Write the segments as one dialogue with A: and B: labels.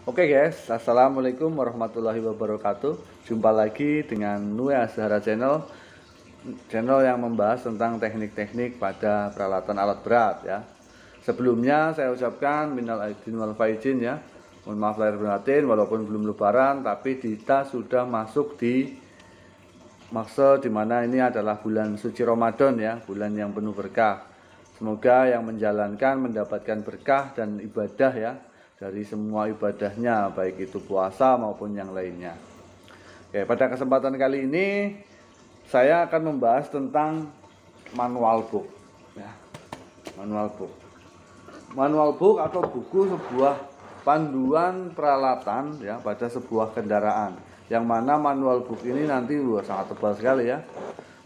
A: Oke guys, assalamualaikum warahmatullahi wabarakatuh. Jumpa lagi dengan Nue Azhara channel yang membahas tentang teknik-teknik pada peralatan alat berat ya. Sebelumnya saya ucapkan minal aidin wal faizin ya. Mohon maaf lahir batin, walaupun belum lebaran tapi kita sudah masuk di masa dimana ini adalah bulan suci Ramadan ya, bulan yang penuh berkah. Semoga yang menjalankan mendapatkan berkah dan ibadah ya dari semua ibadahnya, baik itu puasa maupun yang lainnya. Oke, pada kesempatan kali ini saya akan membahas tentang manual book ya. Manual book atau buku sebuah panduan peralatan ya pada sebuah kendaraan, yang mana manual book ini nanti sangat tebal sekali ya,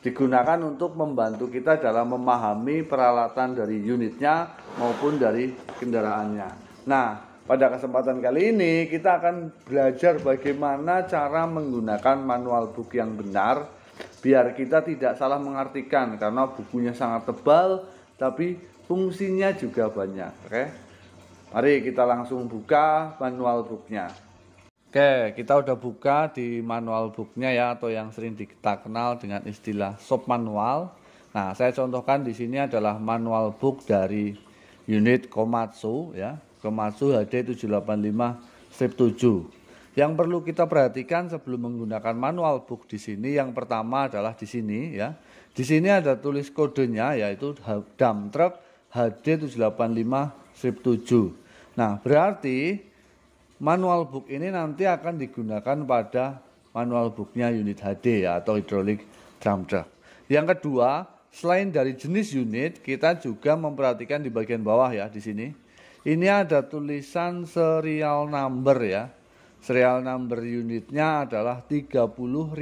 A: digunakan untuk membantu kita dalam memahami peralatan dari unitnya maupun dari kendaraannya. Nah, pada kesempatan kali ini kita akan belajar bagaimana cara menggunakan manual book yang benar biar kita tidak salah mengartikan, karena bukunya sangat tebal tapi fungsinya juga banyak. Oke, mari kita langsung buka manual booknya. Oke, kita udah buka di manual booknya ya, atau yang sering kita kenal dengan istilah shop manual. Nah, saya contohkan di sini adalah manual book dari unit Komatsu ya, Komatsu HD785-7. Yang perlu kita perhatikan sebelum menggunakan manual book di sini, yang pertama adalah di sini ya. Di sini ada tulis kodenya, yaitu dump truck HD785-7. Nah, berarti manual book ini nanti akan digunakan pada manual booknya unit HD ya, atau hydraulic dump truck. Yang kedua, selain dari jenis unit, kita juga memperhatikan di bagian bawah ya, di sini. Ini ada tulisan serial number ya. Serial number unitnya adalah 30.001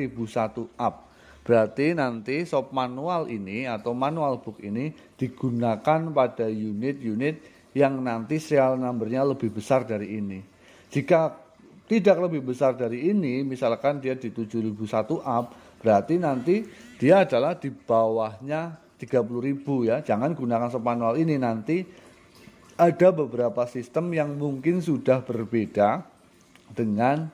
A: up. Berarti nanti shop manual ini atau manual book ini digunakan pada unit-unit yang nanti serial numbernya lebih besar dari ini. Jika tidak lebih besar dari ini, misalkan dia di 7.001 up, berarti nanti dia adalah di bawahnya 30.000 ya. Jangan gunakan shop manual ini, nanti ada beberapa sistem yang mungkin sudah berbeda dengan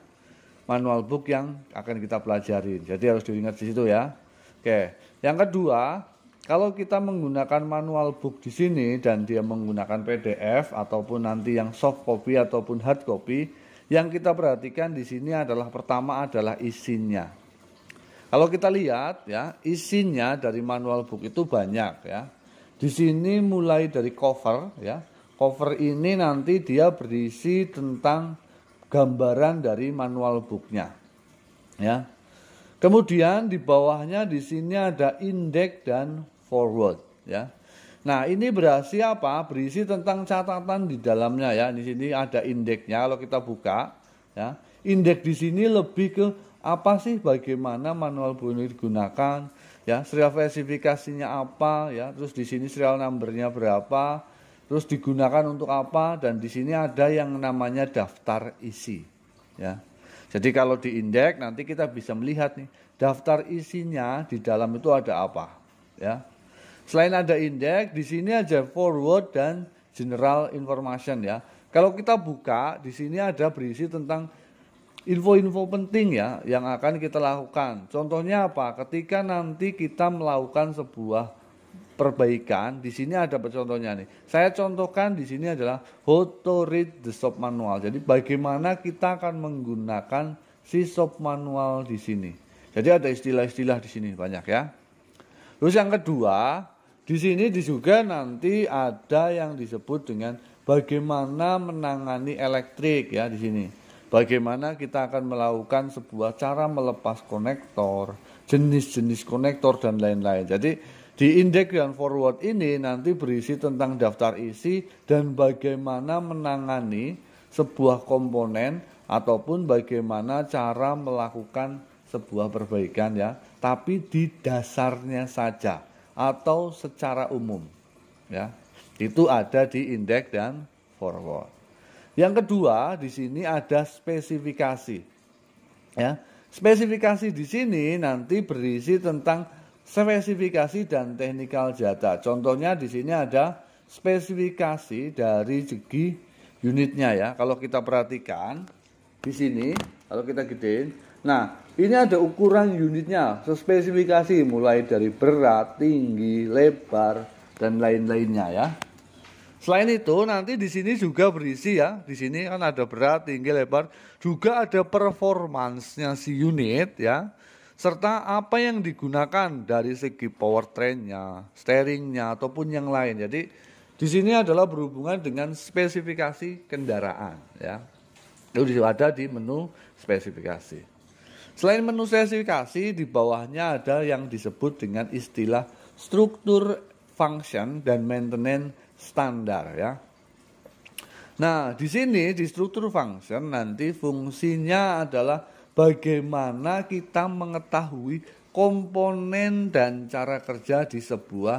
A: manual book yang akan kita pelajari. Jadi harus diingat di situ ya. Oke, yang kedua, kalau kita menggunakan manual book di sini dan dia menggunakan PDF ataupun nanti yang soft copy ataupun hard copy, yang kita perhatikan di sini adalah pertama adalah isinya. Kalau kita lihat ya, isinya dari manual book itu banyak ya. Di sini mulai dari cover ya. Cover ini nanti dia berisi tentang gambaran dari manual booknya ya. Kemudian di bawahnya di sini ada index dan forward ya. Nah, ini berisi apa? Berisi tentang catatan di dalamnya ya. Di sini ada indeksnya kalau kita buka ya. Indeks di sini lebih ke apa sih, bagaimana manual book ini digunakan ya, serial spesifikasinya apa ya, terus di sini serial numbernya berapa, terus digunakan untuk apa, dan di sini ada yang namanya daftar isi ya. Jadi kalau di indeks nanti kita bisa melihat nih daftar isinya di dalam itu ada apa ya. Selain ada indeks, di sini ada forward dan general information ya. Kalau kita buka di sini ada berisi tentang info-info penting ya yang akan kita lakukan. Contohnya apa? Ketika nanti kita melakukan sebuah perbaikan, di sini ada contohnya nih. Saya contohkan di sini adalah how to read the shop manual. Jadi bagaimana kita akan menggunakan si shop manual di sini. Jadi ada istilah-istilah di sini banyak ya. Terus yang kedua, di sini juga nanti ada yang disebut dengan bagaimana menangani elektrik ya di sini. Bagaimana kita akan melakukan sebuah cara melepas konektor, jenis-jenis konektor dan lain-lain. Jadi di indeks dan forward ini nanti berisi tentang daftar isi dan bagaimana menangani sebuah komponen ataupun bagaimana cara melakukan sebuah perbaikan ya, tapi di dasarnya saja atau secara umum ya. Itu ada di indeks dan forward. Yang kedua, di sini ada spesifikasi. Ya, spesifikasi di sini nanti berisi tentang spesifikasi dan technical data. Contohnya di sini ada spesifikasi dari segi unitnya ya. Kalau kita perhatikan di sini, kalau kita gedein, nah ini ada ukuran unitnya, spesifikasi mulai dari berat, tinggi, lebar dan lain-lainnya ya. Selain itu nanti di sini juga berisi ya, di sini kan ada berat, tinggi, lebar, juga ada performance-nya si unit ya, serta apa yang digunakan dari segi powertrain-nya, steering-nya ataupun yang lain. Jadi di sini adalah berhubungan dengan spesifikasi kendaraan ya. Itu ada di menu spesifikasi. Selain menu spesifikasi, di bawahnya ada yang disebut dengan istilah struktur, function dan maintenance standar ya. Nah, di sini di struktur function nanti fungsinya adalah bagaimana kita mengetahui komponen dan cara kerja di sebuah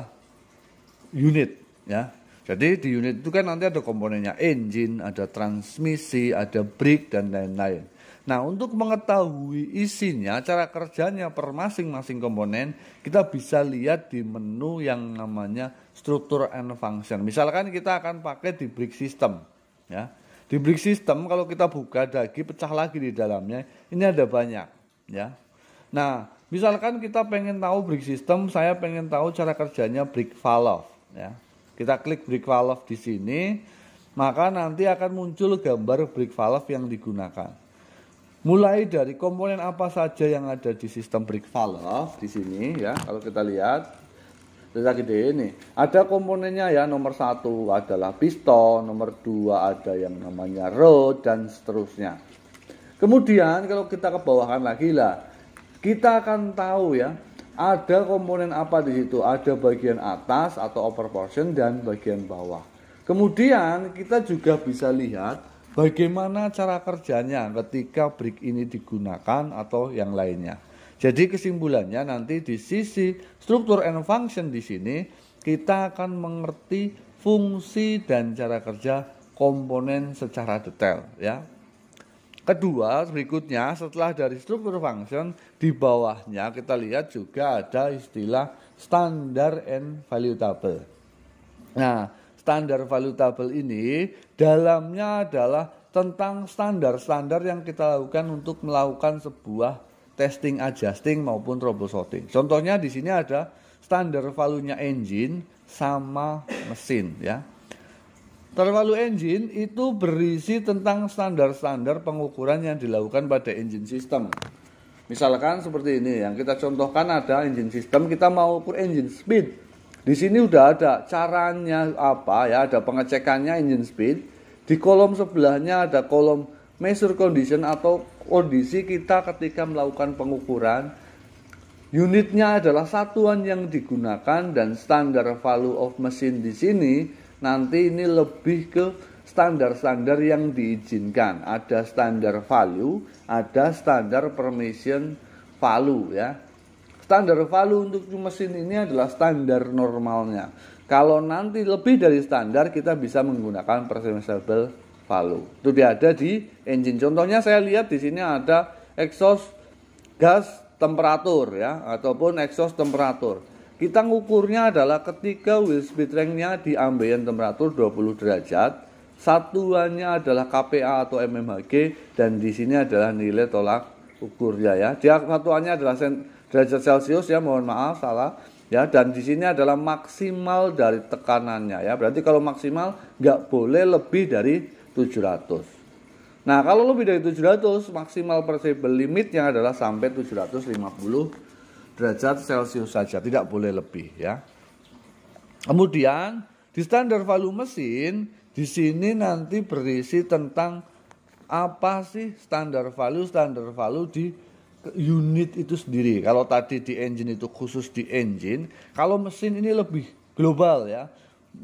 A: unit ya. Jadi di unit itu kan nanti ada komponennya engine, ada transmisi, ada brake dan lain-lain. Nah, untuk mengetahui isinya, cara kerjanya per masing-masing komponen, kita bisa lihat di menu yang namanya struktur and function. Misalkan kita akan pakai di brake system, ya. Di brake system kalau kita buka dagi pecah lagi di dalamnya, ini ada banyak, ya. Nah, misalkan kita pengen tahu brake system, saya pengen tahu cara kerjanya brake valve, ya. Kita klik brake valve di sini, maka nanti akan muncul gambar brake valve yang digunakan. Mulai dari komponen apa saja yang ada di sistem brake valve di sini ya, kalau kita lihat kita gede ini ada komponennya ya. Nomor 1 adalah piston, nomor 2 ada yang namanya rod dan seterusnya. Kemudian kalau kita ke bawahkan lagi lah, kita akan tahu ya ada komponen apa di situ. Ada bagian atas atau upper portion dan bagian bawah. Kemudian kita juga bisa lihat bagaimana cara kerjanya ketika brake ini digunakan atau yang lainnya. Jadi kesimpulannya nanti di sisi struktur and function di sini kita akan mengerti fungsi dan cara kerja komponen secara detail ya. Kedua, berikutnya setelah dari struktur function di bawahnya kita lihat juga ada istilah standar and value table. Nah, standar value table ini dalamnya adalah tentang standar-standar yang kita lakukan untuk melakukan sebuah testing, adjusting maupun troubleshooting. Contohnya di sini ada standar value-nya engine sama mesin ya. Standar value engine itu berisi tentang standar-standar pengukuran yang dilakukan pada engine system. Misalkan seperti ini yang kita contohkan, ada engine system, kita mau ukur engine speed. Di sini udah ada caranya apa ya, ada pengecekannya engine speed. Di kolom sebelahnya ada kolom measure condition atau kondisi kita ketika melakukan pengukuran. Unitnya adalah satuan yang digunakan dan standar value of machine di sini nanti ini lebih ke standar-standar yang diizinkan. Ada standar value, ada standar permission value ya. Standar value untuk mesin ini adalah standar normalnya. Kalau nanti lebih dari standar, kita bisa menggunakan permissible value. Itu dia ada di engine. Contohnya saya lihat di sini ada exhaust gas temperatur ya, ataupun exhaust temperatur. Kita ngukurnya adalah ketika wheel speed range-nya di ambient temperatur 20 derajat, satuannya adalah kPa atau mmHg, dan di sini adalah nilai tolak ukurnya ya. Dia satuannya adalah derajat Celcius ya, mohon maaf salah ya, dan di sini adalah maksimal dari tekanannya ya. Berarti kalau maksimal nggak boleh lebih dari 700. Nah, kalau lebih dari 700 maksimal perceivable limitnya adalah sampai 750 derajat Celcius saja, tidak boleh lebih ya. Kemudian di standar value mesin di sini nanti berisi tentang apa sih standar value di unit itu sendiri. Kalau tadi di engine itu khusus di engine, kalau mesin ini lebih global ya.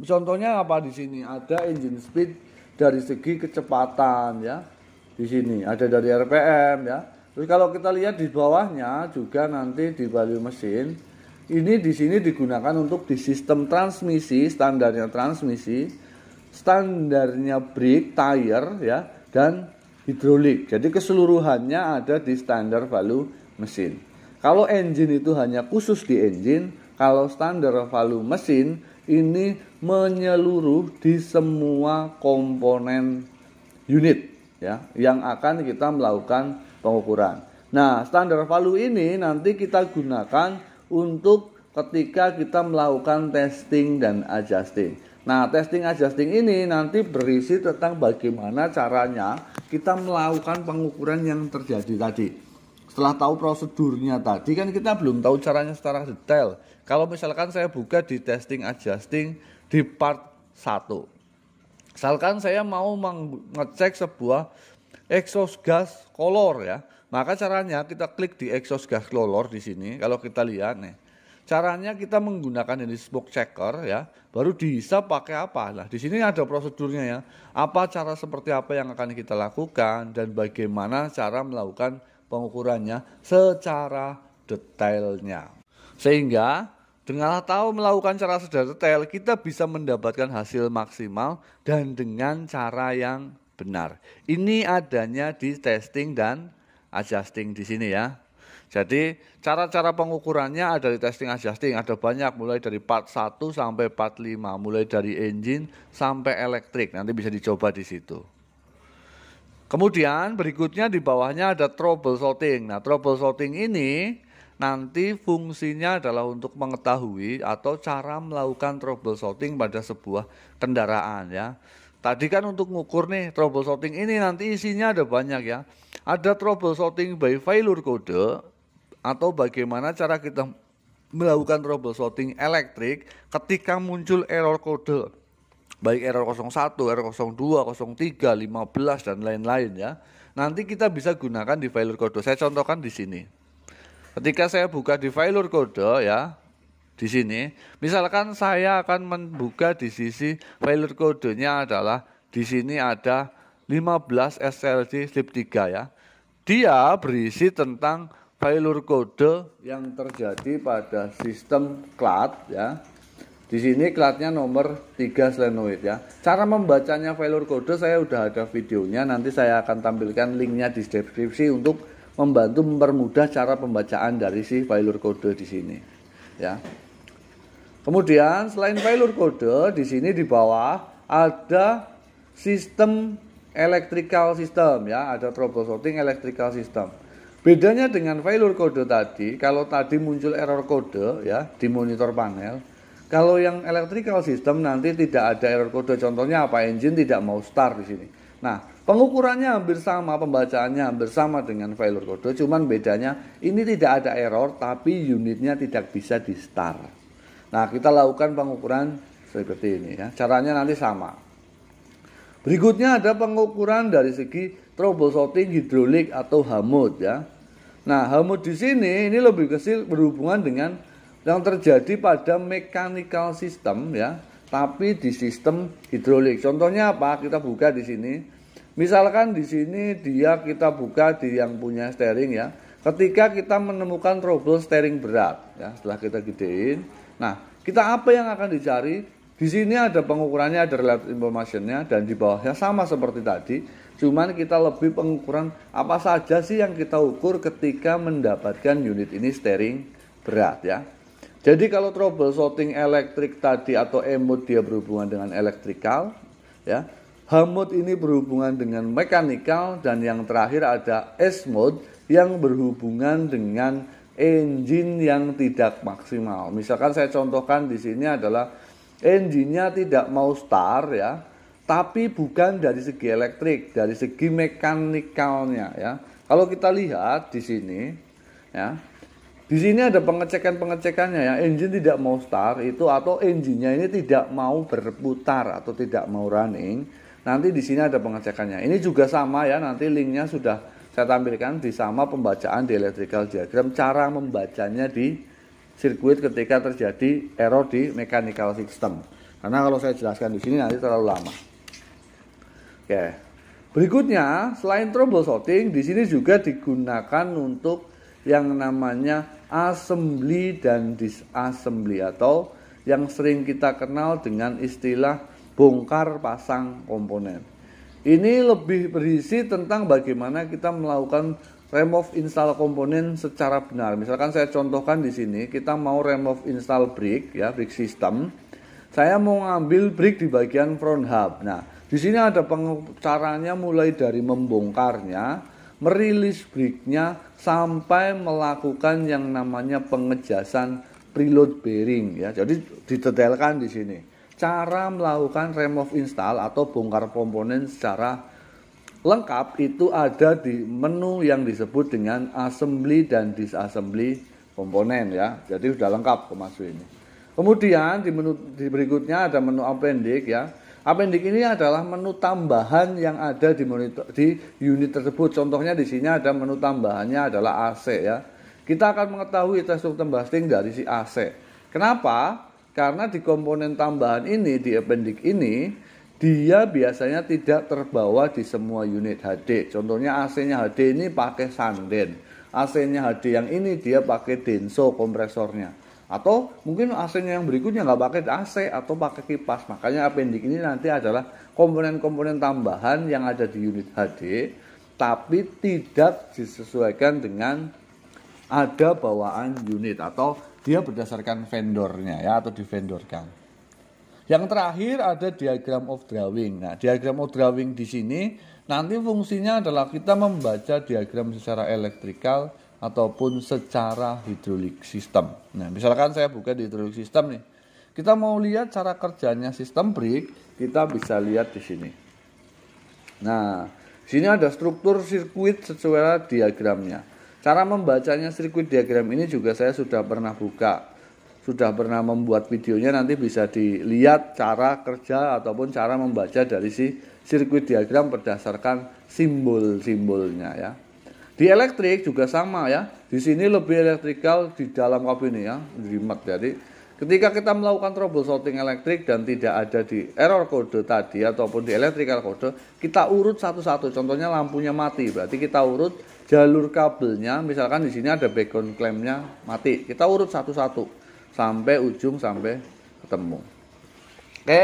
A: Contohnya apa di sini? Ada engine speed dari segi kecepatan ya. Di sini ada dari RPM ya. Terus kalau kita lihat di bawahnya juga nanti di value mesin, ini di sini digunakan untuk di sistem transmisi, standarnya transmisi, standarnya brake, tire ya, dan hidrolik. Jadi keseluruhannya ada di standar value mesin. Kalau engine itu hanya khusus di engine, kalau standar value mesin ini menyeluruh di semua komponen unit ya yang akan kita melakukan pengukuran. Nah, standar value ini nanti kita gunakan untuk ketika kita melakukan testing dan adjusting. Nah, testing adjusting ini nanti berisi tentang bagaimana caranya kita melakukan pengukuran yang terjadi tadi. Setelah tahu prosedurnya tadi, kan kita belum tahu caranya secara detail. Kalau misalkan saya buka di testing adjusting di part 1. Misalkan saya mau mengecek sebuah exhaust gas color ya. Maka caranya kita klik di exhaust gas color di sini. Kalau kita lihat nih. Caranya kita menggunakan ini smoke checker ya. Baru dihisap pakai apa? Nah, di sini ada prosedurnya ya. Apa cara seperti apa yang akan kita lakukan dan bagaimana cara melakukan pengukurannya secara detailnya. Sehingga dengan tahu melakukan cara secara detail, kita bisa mendapatkan hasil maksimal dan dengan cara yang benar. Ini adanya di testing dan adjusting di sini ya. Jadi cara-cara pengukurannya ada di testing adjusting, ada banyak mulai dari part 1 sampai part 5, mulai dari engine sampai elektrik. Nanti bisa dicoba di situ. Kemudian berikutnya di bawahnya ada troubleshooting. Nah, troubleshooting ini nanti fungsinya adalah untuk mengetahui atau cara melakukan troubleshooting pada sebuah kendaraan ya. Tadi kan untuk mengukur nih troubleshooting ini nanti isinya ada banyak ya. Ada troubleshooting by failure code atau bagaimana cara kita melakukan troubleshooting elektrik ketika muncul error kode. Baik error 01, error 02, 03, 15 dan lain-lain ya. Nanti kita bisa gunakan di failure code. Saya contohkan di sini. Ketika saya buka di failure code ya, di sini, misalkan saya akan membuka di sisi failure code-nya adalah di sini ada 15 SLC slip 3 ya. Dia berisi tentang failure code yang terjadi pada sistem CLAD ya. Di sini CLAD-nya nomor 3 solenoid ya. Cara membacanya failure code saya udah ada videonya, nanti saya akan tampilkan linknya di deskripsi untuk membantu mempermudah cara pembacaan dari si failure code di sini ya. Kemudian selain failure code di sini di bawah ada sistem electrical system ya, ada troubleshooting electrical system. Bedanya dengan failure code tadi, kalau tadi muncul error code ya di monitor panel, kalau yang electrical system nanti tidak ada error code. Contohnya apa? Engine tidak mau start di sini. Nah, pengukurannya hampir sama, pembacaannya hampir sama dengan failure code, cuman bedanya ini tidak ada error tapi unitnya tidak bisa di start. Nah, kita lakukan pengukuran seperti ini ya. Caranya nanti sama. Berikutnya ada pengukuran dari segi troubleshooting hidrolik atau HAMUD ya. Nah, HAMUD di sini ini lebih kecil berhubungan dengan yang terjadi pada mechanical system ya, tapi di sistem hidrolik. Contohnya apa? Kita buka di sini. Misalkan di sini kita buka di yang punya steering ya. Ketika kita menemukan trouble steering berat ya, setelah kita gedein. Nah, kita apa yang akan dicari? Di sini ada pengukurannya, ada relative information-nya, dan di bawahnya sama seperti tadi. Cuman kita lebih pengukuran apa saja sih yang kita ukur ketika mendapatkan unit ini steering berat ya. Jadi kalau troubleshooting elektrik tadi atau E-mode dia berhubungan dengan elektrikal ya. H-mode ini berhubungan dengan mechanical, dan yang terakhir ada S-mode yang berhubungan dengan engine yang tidak maksimal. Misalkan saya contohkan di sini adalah engine-nya tidak mau start ya, tapi bukan dari segi elektrik, dari segi mekanikalnya ya. Kalau kita lihat di sini ya, di sini ada pengecekannya ya, engine tidak mau start itu atau engine-nya ini tidak mau berputar atau tidak mau running. Nanti di sini ada pengecekannya. Ini juga sama ya, nanti linknya sudah saya tampilkan di sama pembacaan di electrical diagram, cara membacanya di sirkuit ketika terjadi error di mechanical system. Karena kalau saya jelaskan di sini nanti terlalu lama. Oke. Berikutnya, selain troubleshooting, di sini juga digunakan untuk yang namanya assembly dan disassembly atau yang sering kita kenal dengan istilah bongkar pasang komponen. Ini lebih berisi tentang bagaimana kita melakukan remove install komponen secara benar. Misalkan saya contohkan di sini, kita mau remove install brake ya, brake system. Saya mau ngambil brake di bagian front hub. Nah, Di sini ada caranya mulai dari membongkarnya, merilis briknya, sampai melakukan yang namanya pengejasan preload bearing ya. Jadi didetailkan di sini. Cara melakukan remove install atau bongkar komponen secara lengkap itu ada di menu yang disebut dengan assembly dan disassembly komponen ya. Jadi sudah lengkap masuk ini. Kemudian di menu berikutnya ada menu appendix ya. Appendix ini adalah menu tambahan yang ada di unit tersebut. Contohnya di sini ada menu tambahannya adalah AC ya. Kita akan mengetahui testur tembasting dari si AC. Kenapa? Karena di komponen tambahan ini, di appendix ini, dia biasanya tidak terbawa di semua unit HD. Contohnya AC-nya HD ini pakai Sanden. AC-nya HD yang ini dia pakai Denso kompresornya. Atau mungkin AC-nya yang berikutnya nggak pakai AC atau pakai kipas. Makanya appendix ini nanti adalah komponen-komponen tambahan yang ada di unit HD, tapi tidak disesuaikan dengan ada bawaan unit atau dia berdasarkan vendornya ya, atau divendorkan. Yang terakhir ada diagram of drawing. Nah, diagram of drawing di sini nanti fungsinya adalah kita membaca diagram secara elektrikal ataupun secara hidrolik sistem. Nah, misalkan saya buka di hidrolik sistem nih. Kita mau lihat cara kerjanya sistem brake, kita bisa lihat di sini. Nah, di sini ada struktur sirkuit sesuai diagramnya. Cara membacanya sirkuit diagram ini juga saya sudah pernah buka. Sudah pernah membuat videonya, nanti bisa dilihat cara kerja ataupun cara membaca dari si sirkuit diagram berdasarkan simbol-simbolnya ya. Di elektrik juga sama ya. Di sini lebih elektrikal di dalam kabin ini ya, remote. Jadi ketika kita melakukan troubleshooting elektrik dan tidak ada di error code tadi ataupun di electrical code, kita urut satu-satu. Contohnya lampunya mati, berarti kita urut jalur kabelnya. Misalkan di sini ada background clampnya mati, kita urut satu-satu sampai ujung, sampai ketemu. Oke,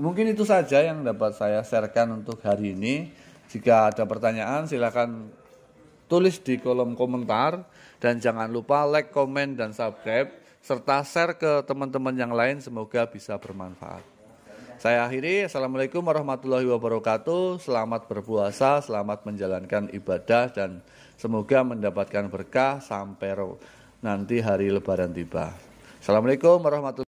A: mungkin itu saja yang dapat saya sharekan untuk hari ini. Jika ada pertanyaan silakan tulis di kolom komentar, dan jangan lupa like, komen, dan subscribe, serta share ke teman-teman yang lain, semoga bisa bermanfaat. Saya akhiri, Assalamualaikum warahmatullahi wabarakatuh, selamat berpuasa, selamat menjalankan ibadah, dan semoga mendapatkan berkah sampai nanti hari Lebaran tiba. Assalamualaikum warahmatullahi wabarakatuh.